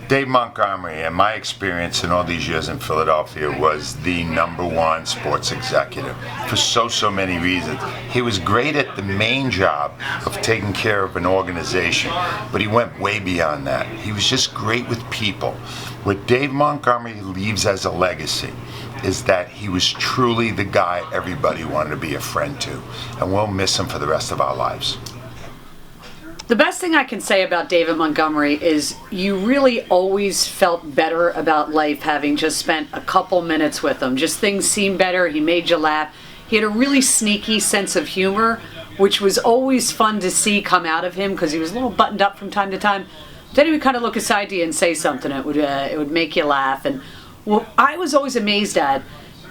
Dave Montgomery, in my experience in all these years in Philadelphia, was the #1 sports executive for so many reasons. He was great at the main job of taking care of an organization, but he went way beyond that. He was just great with people. What Dave Montgomery leaves as a legacy is that he was truly the guy everybody wanted to be a friend to, and we'll miss him for the rest of our lives. The best thing I can say about David Montgomery is you really always felt better about life having just spent a couple minutes with him. Just things seemed better. He made you laugh. He had a really sneaky sense of humor, which was always fun to see come out of him because he was a little buttoned up from time to time. Then he would kind of look aside to you and say something. It would make you laugh. And what I was always amazed at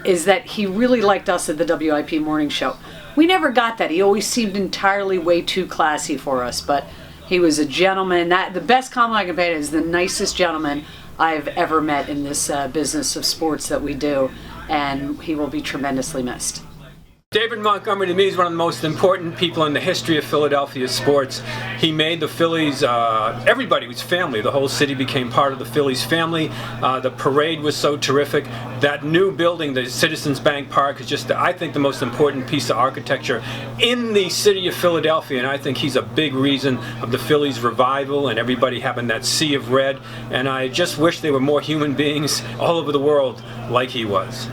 is that he really liked us at the WIP Morning Show. We never got that. He always seemed entirely way too classy for us, but he was a gentleman. The best compliment I can pay is the nicest gentleman I've ever met in this business of sports that we do, and he will be tremendously missed. David Montgomery to me is one of the most important people in the history of Philadelphia sports. He made the Phillies, everybody was family. The whole city became part of the Phillies family. The parade was so terrific. That new building, the Citizens Bank Park, is just, I think, the most important piece of architecture in the city of Philadelphia, and I think he's a big reason of the Phillies revival and everybody having that sea of red, and I just wish there were more human beings all over the world like he was.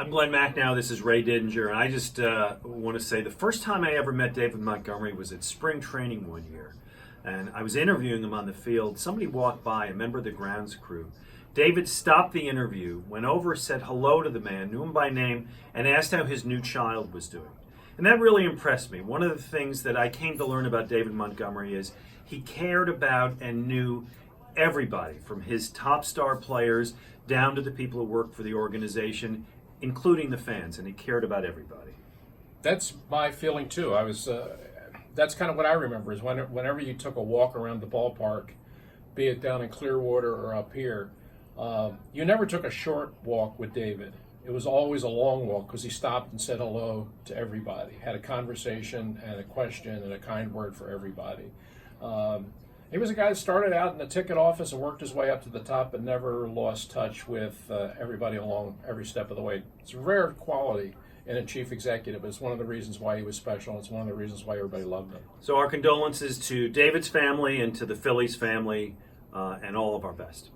I'm Glenn Macnow, this is Ray Didinger, and I just want to say the first time I ever met David Montgomery was at spring training one year, and I was interviewing him on the field. Somebody walked by, a member of the grounds crew. David stopped the interview, went over, said hello to the man, knew him by name, and asked how his new child was doing. And that really impressed me. One of the things that I came to learn about David Montgomery is he cared about and knew everybody, from his top star players down to the people who worked for the organization, including the fans, and he cared about everybody. That's my feeling too. That's kind of what I remember is whenever you took a walk around the ballpark, be it down in Clearwater or up here, you never took a short walk with David. It was always a long walk because he stopped and said hello to everybody, had a conversation and a question and a kind word for everybody. He was a guy that started out in the ticket office and worked his way up to the top and never lost touch with everybody along every step of the way. It's a rare quality in a chief executive. It's one of the reasons why he was special. It's one of the reasons why everybody loved him. So our condolences to David's family and to the Phillies family, and all of our best.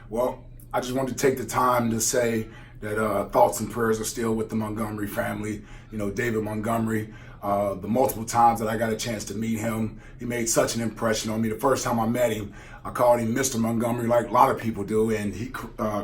Well, I just wanted to take the time to say that thoughts and prayers are still with the Montgomery family. You know, David Montgomery, the multiple times that I got a chance to meet him, he made such an impression on me. The first time I met him, I called him Mr. Montgomery like a lot of people do, and he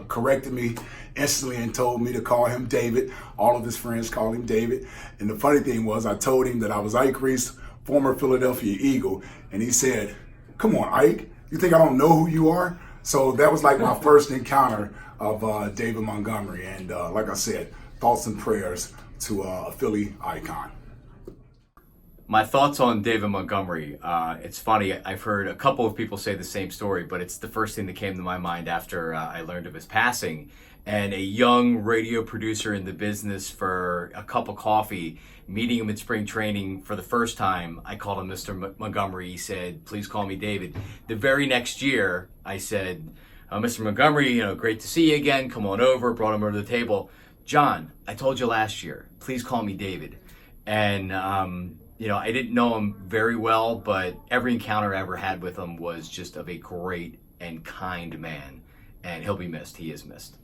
corrected me instantly and told me to call him David. All of his friends called him David. And the funny thing was, I told him that I was Ike Reese, former Philadelphia Eagle, and he said, "Come on, Ike, you think I don't know who you are?" So that was like my first encounter of David Montgomery, and like I said, thoughts and prayers to a Philly icon. My thoughts on David Montgomery, it's funny, I've heard a couple of people say the same story, but it's the first thing that came to my mind after I learned of his passing. And a young radio producer in the business for a cup of coffee, meeting him at spring training for the first time, I called him Mr. Montgomery. He said, "Please call me David." The very next year, I said, "Mr. Montgomery, great to see you again. Come on over." Brought him over to the table. "John, I told you last year, please call me David." And I didn't know him very well, but every encounter I ever had with him was just of a great and kind man, and he'll be missed. He is missed.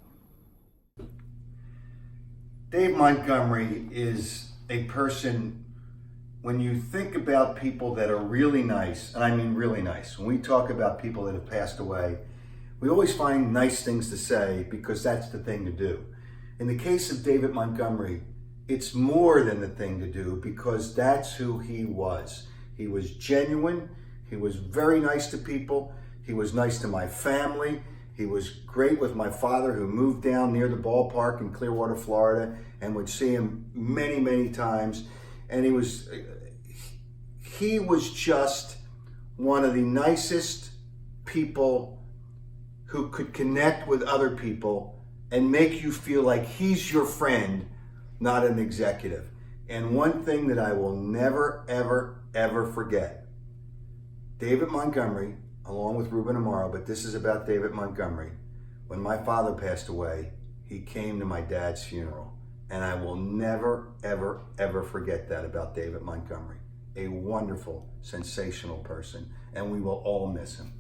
Dave Montgomery is a person, when you think about people that are really nice, and I mean really nice, when we talk about people that have passed away, we always find nice things to say because that's the thing to do. In the case of David Montgomery, it's more than the thing to do because that's who he was. He was genuine. He was very nice to people. He was nice to my family. He was great with my father, who moved down near the ballpark in Clearwater, Florida, and would see him many, many times. And he was just one of the nicest people who could connect with other people and make you feel like he's your friend, not an executive. And one thing that I will never, ever, ever forget, David Montgomery along with Ruben Amaro, but this is about David Montgomery. When my father passed away, he came to my dad's funeral. And I will never, ever, ever forget that about David Montgomery. A wonderful, sensational person. And we will all miss him.